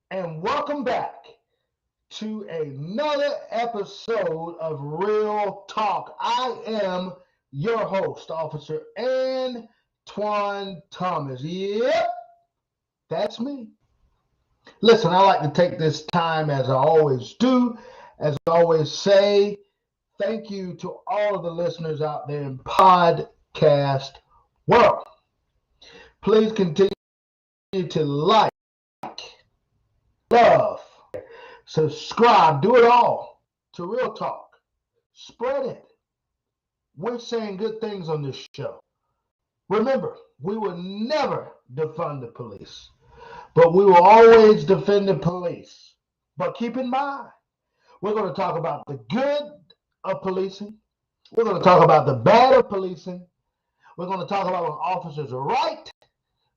and welcome back to another episode of Real Talk. I am your host, Officer Antoine Thomas. Yep, that's me. Listen, I like to take this time, as I always do, as I always say, thank you to all of the listeners out there in podcast world. Please continue to like, love, subscribe, do it all to Real Talk. Spread it. We're saying good things on this show. Remember, we will never defund the police, but we will always defend the police. But keep in mind, we're going to talk about the good of policing. We're going to talk about the bad of policing. We're going to talk about when officers are right.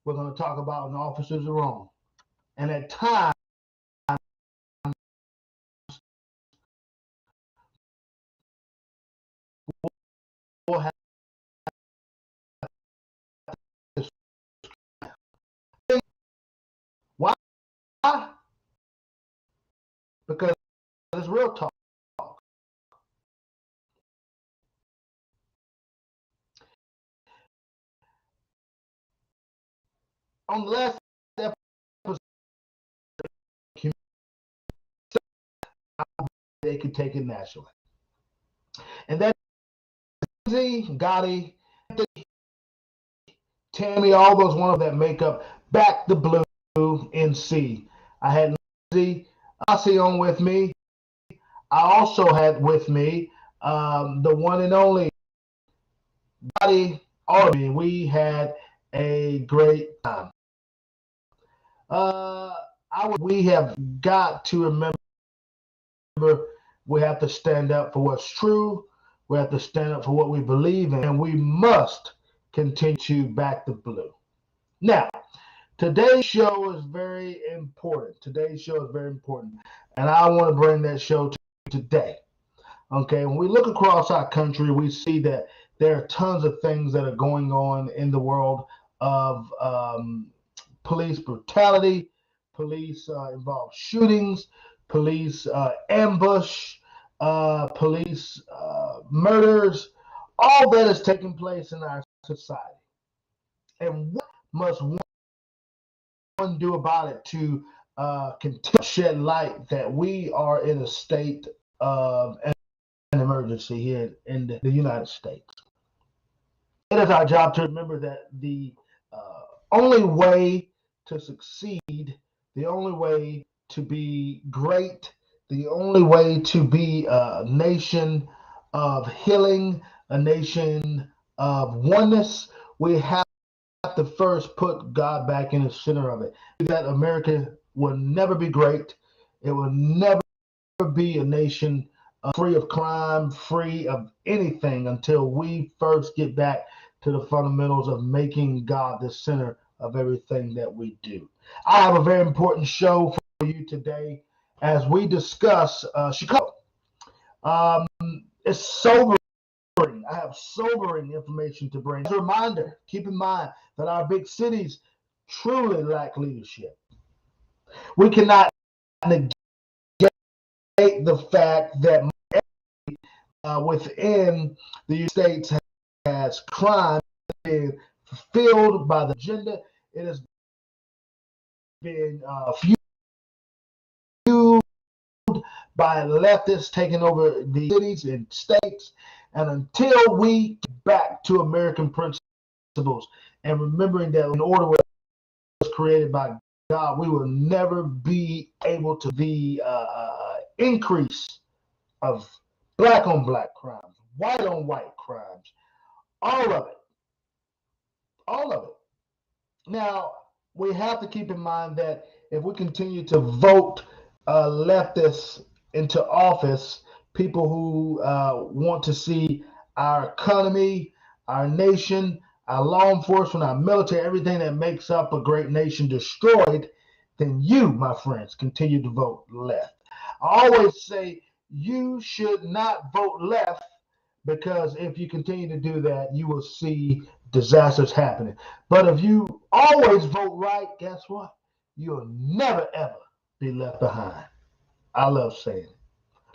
We're going to talk about when officers are wrong. And at times, we'll have this. Why? Because it's real talk. On the last episode, they could take it nationally. And then Gotti, Tammy, all those one of that make up Back the Blue NC. I had Lindsay Ossie on with me. I also had with me the one and only Gotti Army. We had a great time. We have got to remember we have to stand up for what's true. We have to stand up for what we believe in, and we must continue to back the blue. Now, today's show is very important. And I want to bring that show to today. Okay, when we look across our country, we see that there are tons of things that are going on in the world of police brutality, police involved shootings, police ambush, police murders. All that is taking place in our society. And what must one do about it to continue to shed light that we are in a state of an emergency here in the United States? It is our job to remember that the only way to succeed, the only way to be great, the only way to be a nation of healing, a nation of oneness, we have to first put God back in the center of it. That America will never be great. It will never be a nation free of crime, free of anything until we first get back to the fundamentals of making God the center of everything that we do. I have a very important show for you today as we discuss Chicago. Um, it's sobering. I have sobering information to bring. As a reminder, keep in mind that our big cities truly lack leadership. We cannot negate the fact that within the United States has crime been fulfilled by the agenda. It has been fueled by leftists taking over the cities and states. And until we get back to American principles and remembering that an order was created by God, we will never be able to the increase of black on black crimes, white on white crimes, all of it. All of it. Now, we have to keep in mind that if we continue to vote leftists into office, people who want to see our economy, our nation, our law enforcement, our military, everything that makes up a great nation destroyed, then you, my friends, continue to vote left. I always say you should not vote left because if you continue to do that, you will see disasters happening. But if you always vote right, guess what? You'll never, ever be left behind. I love saying it.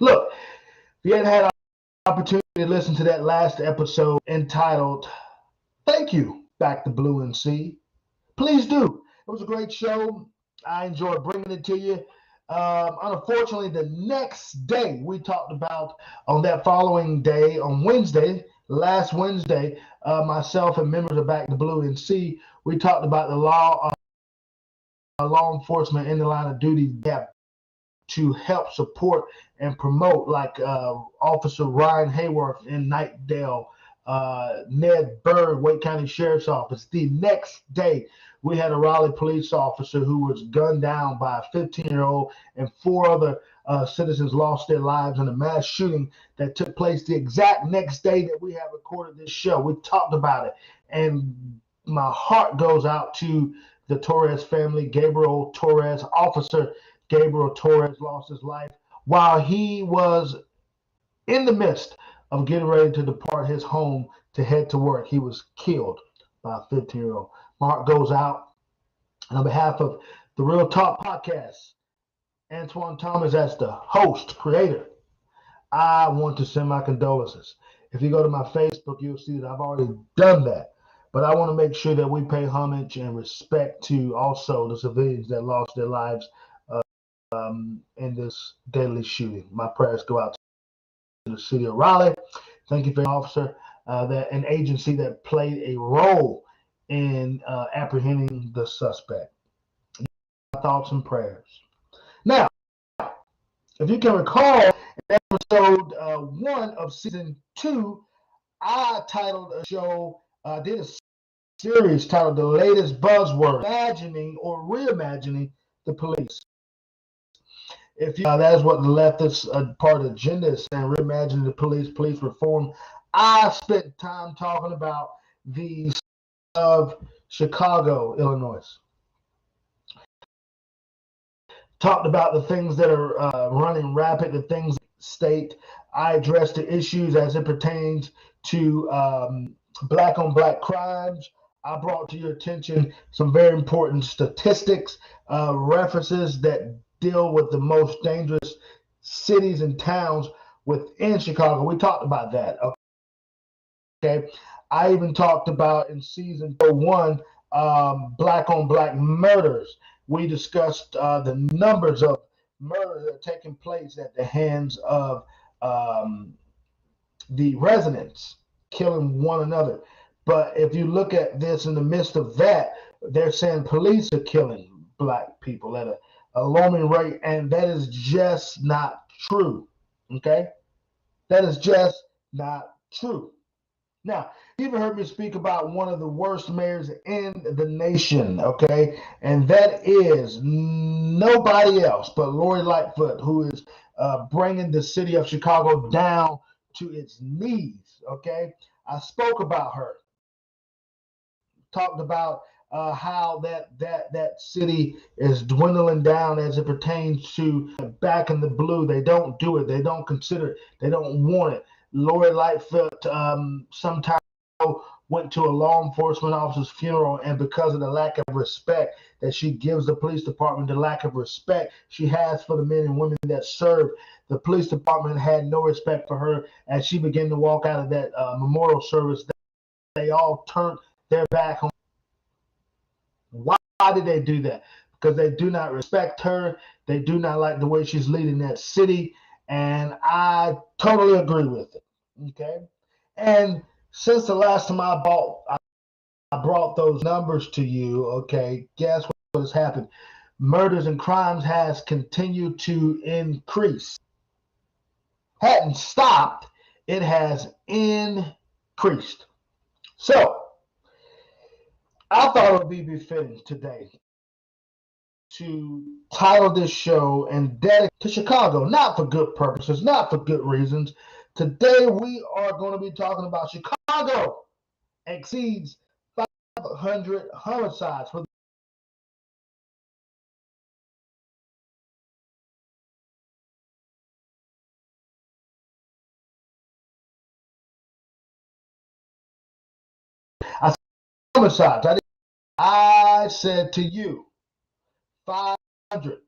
Look, if you hadn't had an opportunity to listen to that last episode entitled Thank You, Back to Blue and Sea, please do. It was a great show. I enjoyed bringing it to you. Unfortunately, the next day we talked about, on that following day, on Wednesday, last Wednesday, myself and members of Back to Blue and Sea, we talked about the law enforcement in the line of duty gap to help support and promote, like Officer Ryan Hayworth in Knightdale, Ned Bird, Wake County Sheriff's Office. The next day, we had a Raleigh police officer who was gunned down by a 15-year-old, and 4 other citizens lost their lives in a mass shooting that took place the exact next day that we have recorded this show. We talked about it, and my heart goes out to the Torres family. Gabriel Torres, Officer Gabriel Torres, lost his life while he was in the midst of getting ready to depart his home to head to work. He was killed by a 15-year-old. My heart goes out. And on behalf of the Real Talk Podcast, Antoine Thomas, as the host, creator, I want to send my condolences. If you go to my Facebook, you'll see that I've already done that. But I want to make sure that we pay homage and respect to also the civilians that lost their lives in this deadly shooting. My prayers go out to the city of Raleigh. Thank you for officer, an agency that played a role in apprehending the suspect. My thoughts and prayers. Now, if you can recall, in episode 1 of season 2, I titled a show, did a series titled The Latest Buzzword, Imagining or Reimagining the Police. If that is what the leftist part of the agenda is saying, reimagining the police reform. I spent time talking about the of Chicago, Illinois. Talked about the things that are running rapid, the things state. I addressed the issues as it pertains to black on black crimes. I brought to your attention some very important statistics, references that deal with the most dangerous cities and towns within Chicago. We talked about that. Okay. I even talked about in season 1, black on black murders. We discussed the numbers of murders that are taking place at the hands of the residents killing one another. But if you look at this in the midst of that, they're saying police are killing black people at a alarming rate, and that is just not true. Okay? That is just not true. Now, you even heard me speak about one of the worst mayors in the nation, okay? And that is nobody else but Lori Lightfoot, who is bringing the city of Chicago down to its knees, okay? I spoke about her, talked about how that city is dwindling down as it pertains to back in the blue. They don't do it. They don't consider it. They don't want it. Lori Lightfoot sometime went to a law enforcement officer's funeral, and because of the lack of respect that she gives the police department, the lack of respect she has for the men and women that serve, the police department had no respect for her. As she began to walk out of that memorial service, they all turned their back on. Why did they do that? Because they do not respect her. They do not like the way she's leading that city, and I totally agree with it. Okay, and since the last time I brought those numbers to you, okay, guess what has happened? Murders and crimes has continued to increase. Hadn't stopped, it has increased. So I thought it would be befitting today to title this show and dedicate to Chicago, not for good purposes, not for good reasons. Today we are going to be talking about Chicago exceeds 500 homicides for homicides. I said to you, 500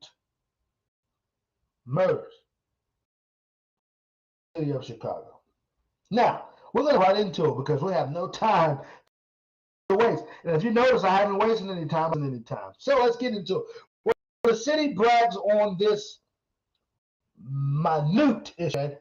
murders in the city of Chicago. Now, we're going to right into it because we have no time to waste. And if you notice, I haven't wasted any time. So let's get into it. Well, the city brags on this minute issue.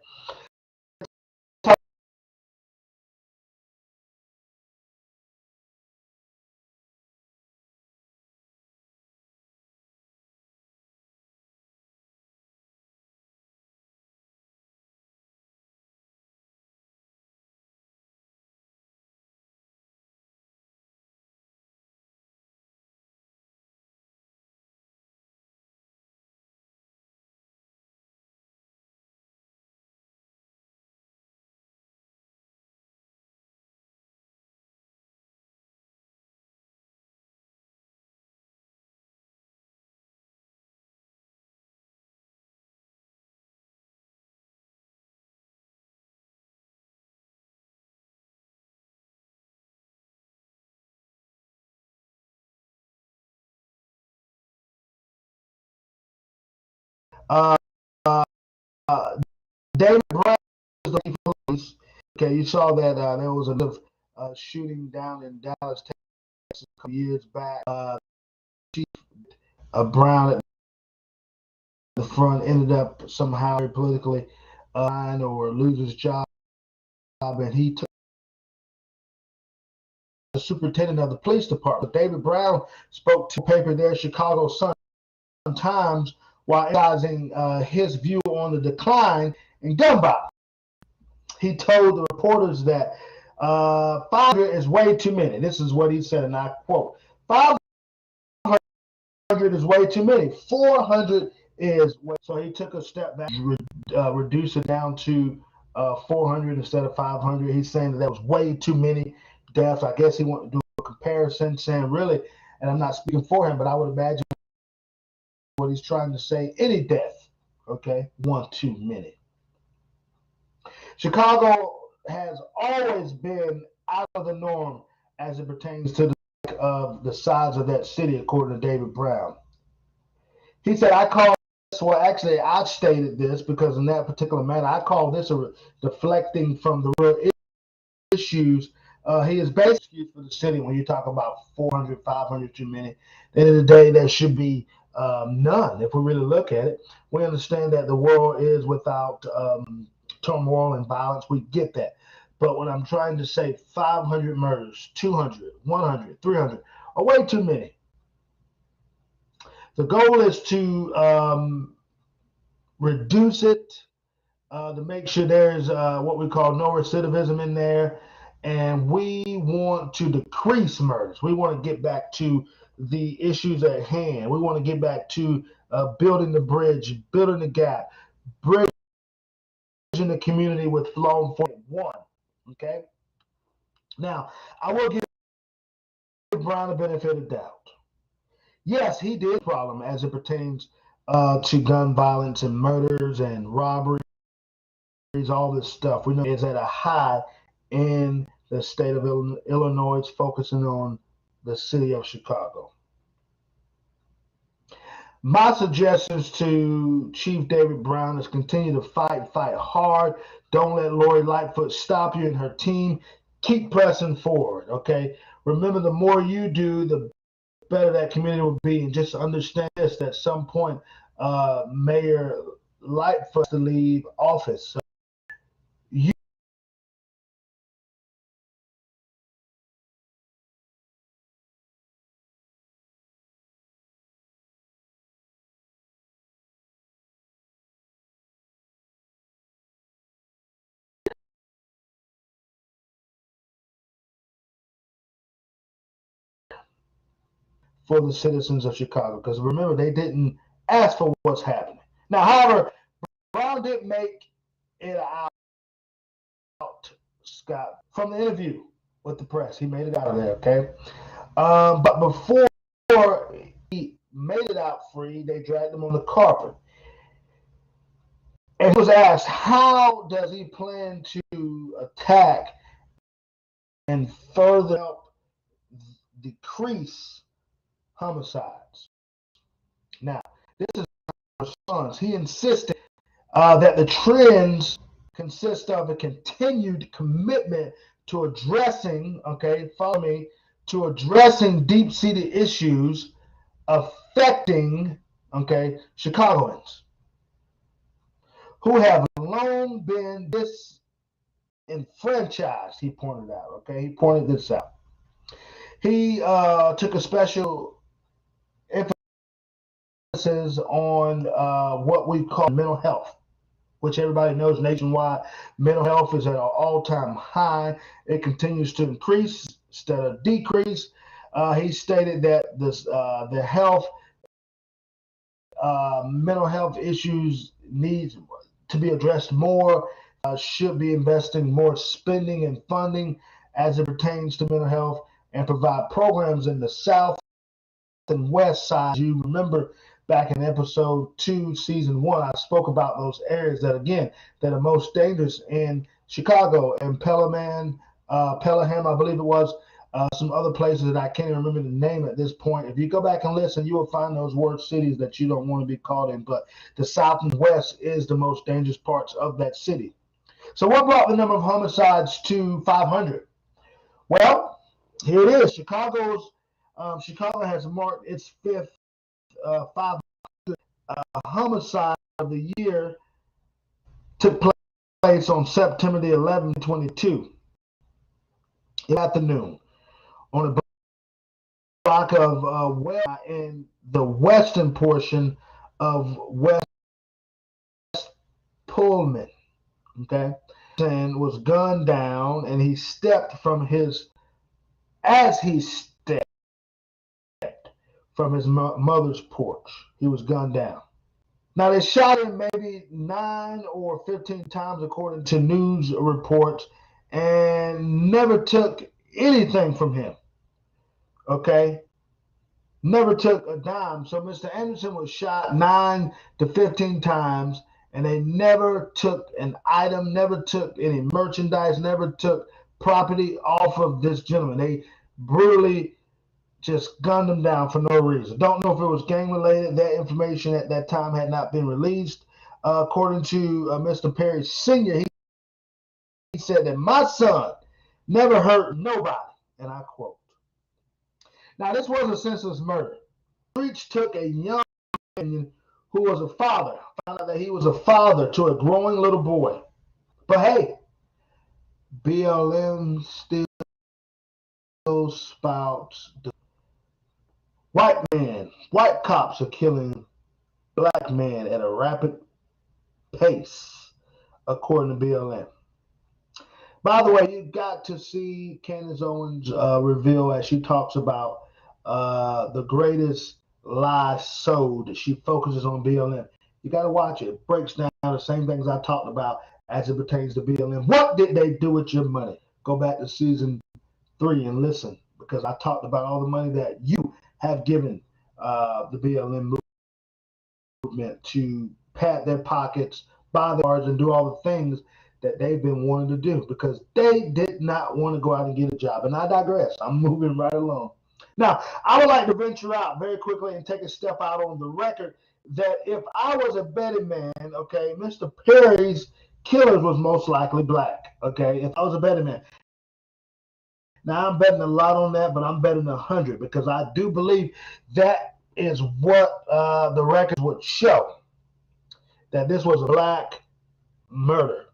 Uh, uh, David Brown is the police. Okay, you saw that there was a shooting down in Dallas, Texas, a couple years back. Chief Brown at the front ended up somehow politically or lose his job, and he took the superintendent of the police department. David Brown spoke to a paper there, Chicago Sun-Times, while emphasizing his view on the decline in gun violence. He told the reporters that 500 is way too many. This is what he said, and I quote, 500 is way too many. 400 is way. So he took a step back, reduced it down to 400 instead of 500. He's saying that was way too many deaths. I guess he wanted to do a comparison, saying really, and I'm not speaking for him, but I would imagine what he's trying to say, any death, okay, one too many. Chicago has always been out of the norm as it pertains to the size of that city, according to David Brown. He said, I call this, well, actually, I stated this because in that particular manner, I call this a deflecting from the real issues. He is basically for the city when you talk about 400, 500 too many. At the end of the day, there should be none. If we really look at it, we understand that the world is without turmoil and violence. We get that. But when I'm trying to say 500 murders, 200, 100, 300 are way too many. The goal is to reduce it, to make sure there's what we call no recidivism in there. And we want to decrease murders. We want to get back to the issues at hand. We want to get back to building the bridge, building the gap, bridging the community with law enforcement. One, okay? Now, I will give Brown the benefit of doubt. Yes, he did problem as it pertains to gun violence and murders and robberies, all this stuff. We know it's at a high in the state of Illinois, focusing on the city of Chicago. My suggestions to Chief David Brown is continue to fight hard. Don't let Lori Lightfoot stop you and her team. Keep pressing forward, okay? Remember, the more you do, the better that community will be. And just understand this, that at some point, Mayor Lightfoot has to leave office. So you for the citizens of Chicago, because remember, they didn't ask for what's happening. Now, however, Brown didn't make it out, Scott, from the interview with the press. He made it out of there, okay? But before he made it out free, they dragged him on the carpet. And he was asked, how does he plan to attack and further help decrease homicides? Now, this is his response. He insisted that the trends consist of a continued commitment to addressing, okay, follow me, to addressing deep-seated issues affecting, okay, Chicagoans who have long been disenfranchised, he pointed out, okay? He pointed this out. He took a special emphasis on what we call mental health, which everybody knows nationwide. Mental health is at an all-time high. It continues to increase instead of decrease. He stated that the mental health issues need to be addressed more, should be investing more spending and funding as it pertains to mental health, and provide programs in the South and West side. You remember back in episode 2, season 1, I spoke about those areas that, again, that are most dangerous in Chicago and Pelham, I believe it was, some other places that I can't even remember the name at this point. If you go back and listen, you will find those word cities that you don't want to be caught in. But the South and West is the most dangerous parts of that city. So what brought the number of homicides to 500? Well, here it is. Chicago has marked its fifth 500 homicide of the year. Took place on September the 11th, 2022, afternoon, on a block of in the western portion of West Pullman. Okay, and was gunned down, and he stepped from his as he stepped from his mother's porch. He was gunned down. Now, they shot him maybe 9 or 15 times, according to news reports, and never took anything from him. Okay? Never took a dime. So Mr. Anderson was shot 9 to 15 times, and they never took an item, never took any merchandise, never took property off of this gentleman. They brutally just gunned him down for no reason. Don't know if it was gang related. That information at that time had not been released. According to Mr. Perry Sr., he said that my son never hurt nobody, and I quote. Now, this was a senseless murder. Breach took a young man who was a father, found out that he was a father to a growing little boy. But hey, BLM still spouts. White cops are killing black men at a rapid pace, according to BLM. By the way, you got to see Candace Owens reveal as she talks about the greatest lie sold. She focuses on BLM. You got to watch it. It breaks down the same things I talked about as it pertains to BLM. What did they do with your money? Go back to season 3 and listen, because I talked about all the money that you have given the BLM movement to pat their pockets, buy their cars, and do all the things that they've been wanting to do, because they did not want to go out and get a job. And I digress. I'm moving right along. Now, I would like to venture out very quickly and take a step out on the record that if I was a betting man, okay, Mr. Perry's killers was most likely black, okay, if I was a betting man. Now, I'm betting a lot on that, but I'm betting 100, because I do believe that is what the records would show, that this was a black murder.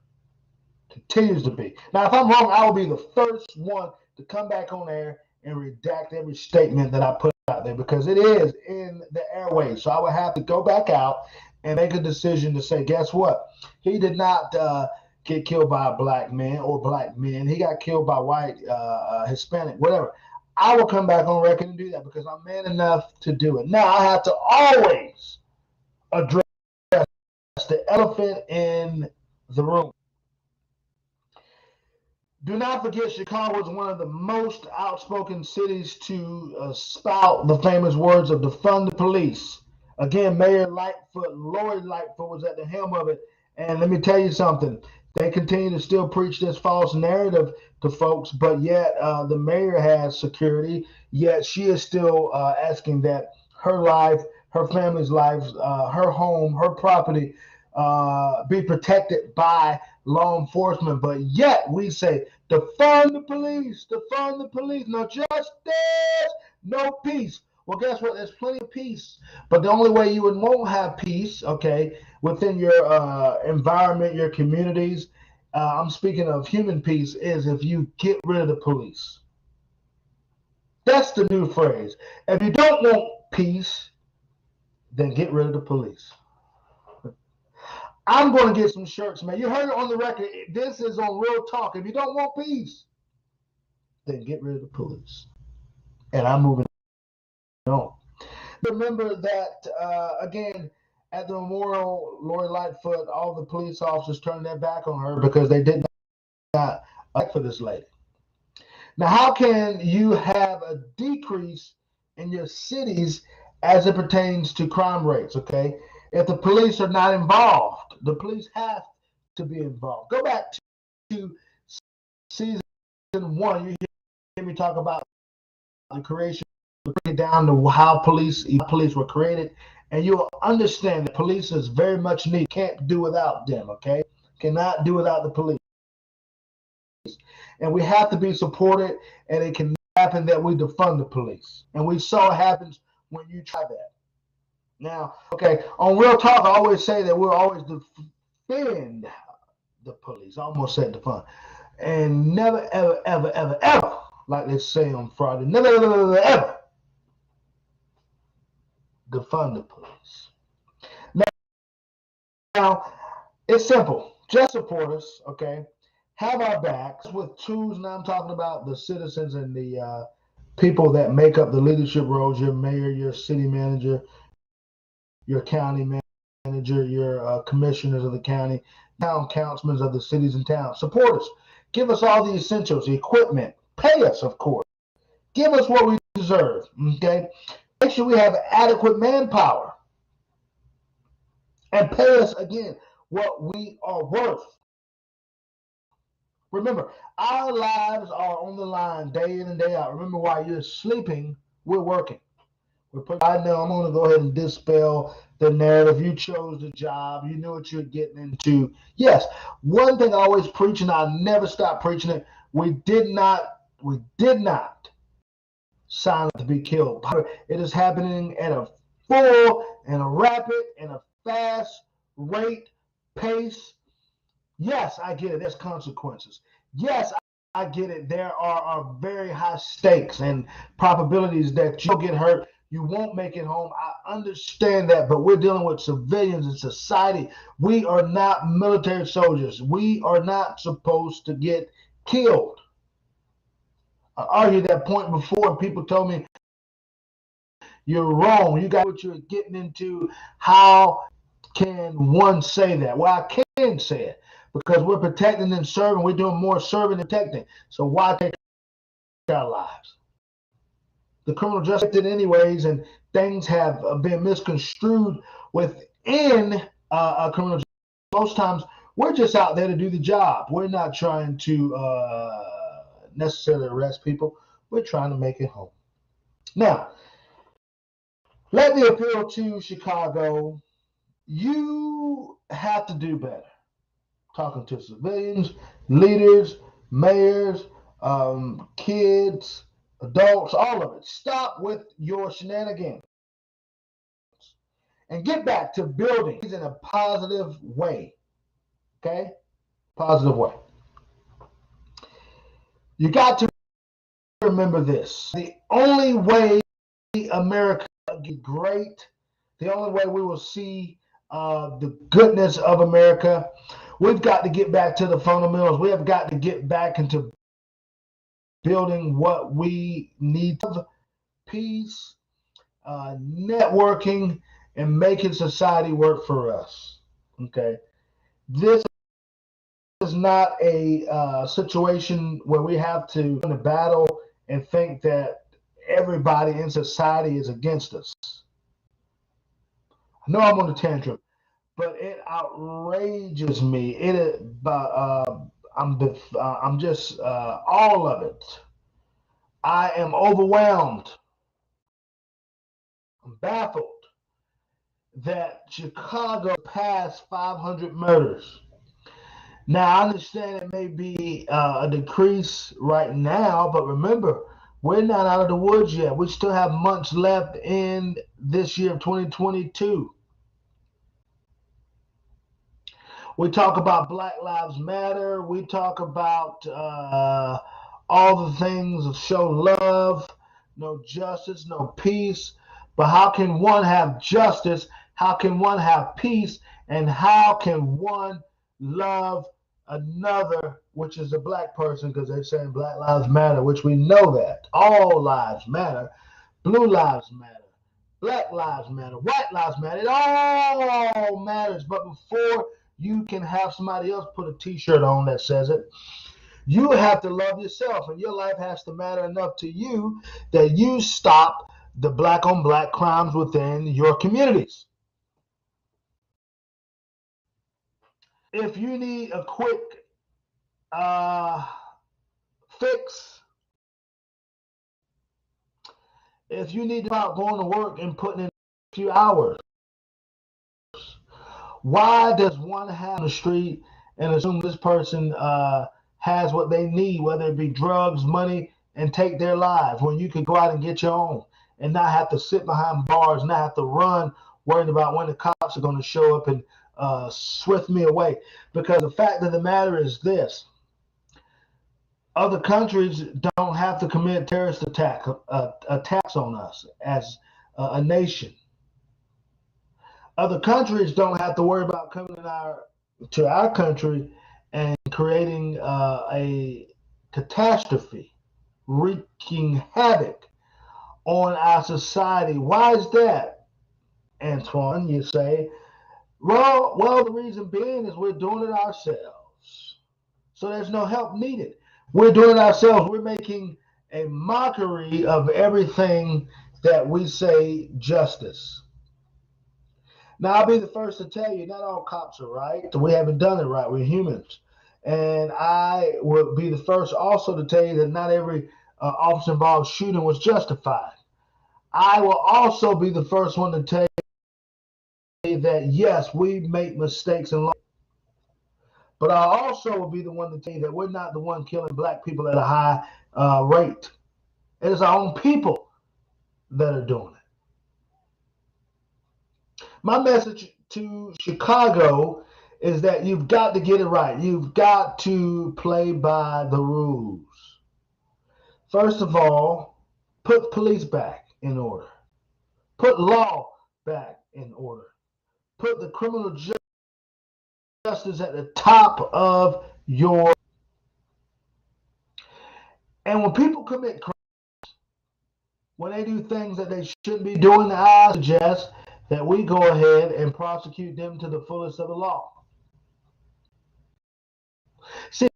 Continues to be. Now, if I'm wrong, I will be the first one to come back on air and redact every statement that I put out there, because it is in the airways. So I would have to go back out and make a decision to say, guess what? He did not get killed by a black man or black men. He got killed by white, Hispanic, whatever. I will come back on record and do that, because I'm man enough to do it. Now, I have to always address the elephant in the room. Do not forget, Chicago is one of the most outspoken cities to spout the famous words of defund the police. Again, Mayor Lori Lightfoot was at the helm of it. And let me tell you something. They continue to still preach this false narrative to folks, but yet the mayor has security, yet she is still asking that her life, her family's life, her home, her property be protected by law enforcement, but yet we say defund the police, defund the police. No justice, no peace. Well, guess what? There's plenty of peace, but the only way you won't have peace, okay, within your environment, your communities. I'm speaking of human peace, is if you get rid of the police. That's the new phrase. If you don't want peace, then get rid of the police. I'm going to get some shirts, man. You heard it on the record. This is on Real Talk. If you don't want peace, then get rid of the police. And I'm moving on. Remember that, again, at the memorial, Lori Lightfoot, all the police officers turned their back on her because they did not elect for this lady. Now, how can you have a decrease in your cities as it pertains to crime rates, okay? If the police are not involved, the police have to be involved. Go back to season 1. You hear me talk about the creation, break it down to how police were created, and you'll understand that police is very much needed. Can't do without them, okay? Cannot do without the police. And we have to be supported, and it can happen that we defund the police. And we saw it happens when you try that. Now, okay, on Real Talk, I always say that we'll always defend the police. I almost said defund. And never, ever, ever, ever, ever, like they say on Friday, never, ever, ever, ever defund the police. Now, it's simple. Just support us, okay? Have our backs with tools. Now I'm talking about the citizens and the people that make up the leadership roles, your mayor, your city manager, your county manager, your commissioners of the county, town councilmen of the cities and towns. Support us. Give us all the essentials, the equipment. Pay us, of course. Give us what we deserve, okay? Make sure we have adequate manpower. And pay us, again, what we are worth. Remember, our lives are on the line day in and day out. Remember, while you're sleeping, we're working. I know I'm going to go ahead and dispel the narrative. You chose the job. You knew what you're getting into. Yes, one thing I always preach, and I never stop preaching it, we did not sign up to be killed. It is happening at a full and a rapid and a fast rate, pace. Yes, I get it. There's consequences. Yes, I get it. There are very high stakes and probabilities that you'll get hurt. You won't make it home. I understand that, but we're dealing with civilians in society. We are not military soldiers. We are not supposed to get killed. I argued that point before, and people told me, you're wrong. You got what you're getting into. How can one say that? Well, I can say it because we're protecting and serving. We're doing more serving than protecting. So why take our lives? The criminal justice did anyways, and things have been misconstrued within criminal justice. Most times, we're just out there to do the job. We're not trying to necessarily arrest people. We're trying to make it home. Now, let me appeal to Chicago. You have to do better. Talking to civilians, leaders, mayors, kids, adults, all of it. Stop with your shenanigans and get back to building in a positive way. Okay? Positive way. You got to remember this. The only way America will get great, the only way we will see the goodness of America, we've got to get back to the fundamentals. We have got to get back into building what we need: peace, networking, and making society work for us. Okay, this is not a situation where we have to win a battle and think that everybody in society is against us. I know I'm on a tantrum, but it outrages me. I'm just all of it. I am overwhelmed. I'm baffled that Chicago passed 500 murders. Now, I understand it may be a decrease right now, but remember, we're not out of the woods yet. We still have months left in this year of 2022. We talk about Black Lives Matter. We talk about all the things of show love, no justice, no peace. But how can one have justice? How can one have peace? And how can one love another, which is a black person, because they're saying Black Lives Matter, which we know that. All lives matter. Blue lives matter. Black lives matter. White lives matter. It all matters. But before you can have somebody else put a t-shirt on that says it, you have to love yourself, and your life has to matter enough to you that you stop the black on black crimes within your communities. If you need a quick fix, if you need to start going to work and putting in a few hours, why does one have on the street and assume this person has what they need, whether it be drugs, money, and take their lives, when you could go out and get your own and not have to sit behind bars, not have to run worried about when the cops are going to show up and swift me away? Because the fact of the matter is this: other countries don't have to commit terrorist attacks on us as a nation. Other countries don't have to worry about coming to our country and creating a catastrophe, wreaking havoc on our society. Why is that, Antoine? You say, well, the reason being is we're doing it ourselves. So there's no help needed. We're doing it ourselves. We're making a mockery of everything that we say justice. Now, I'll be the first to tell you, not all cops are right. We haven't done it right. We're humans. And I will be the first also to tell you that not every officer involved shooting was justified. I will also be the first one to tell you that, yes, we make mistakes in life. But I also will be the one to tell you that we're not the one killing black people at a high rate. It is our own people that are doing it. My message to Chicago is that you've got to get it right. You've got to play by the rules. First of all, put police back in order. Put law back in order. Put the criminal justice at the top of your. And when people commit crimes, when they do things that they shouldn't be doing, I suggest that we go ahead and prosecute them to the fullest of the law. See,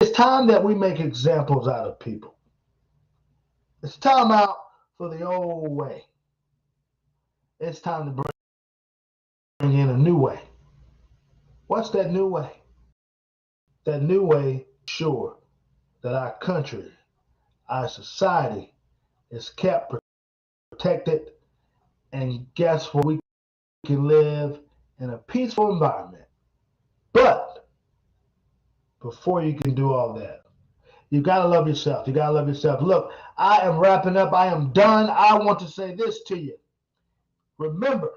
it's time that we make examples out of people. It's time out for the old way. It's time to bring in a new way. What's that new way? That new way, sure, that our country, our society is kept protected, and guess what? We can live in a peaceful environment. But before you can do all that, you got to love yourself. You got to love yourself. Look, I am wrapping up. I am done. I want to say this to you. Remember,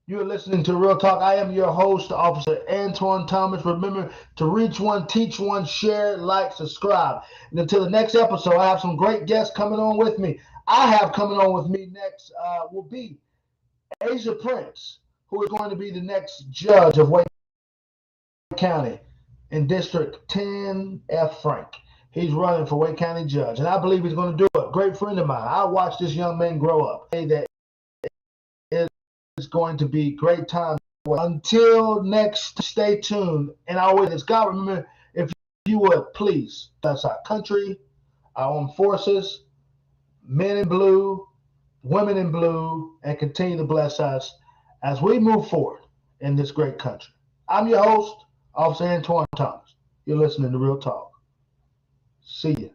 you're listening to Real Talk. I am your host, Officer Antoine Thomas. Remember to reach one, teach one, share, like, subscribe. And until the next episode, I have some great guests coming on with me. I have coming on with me next will be Asia Prince, who is going to be the next judge of Wake County in District 10 F. Frank. He's running for Wake County Judge, and I believe he's going to do it. Great friend of mine. I watched this young man grow up. That it's going to be great time. Until next, stay tuned. And always, God, remember, if you would, please, that's our country, our armed forces, men in blue, women in blue, and continue to bless us as we move forward in this great country. I'm your host, Officer Antoine Thomas. You're listening to Real Talk. See you.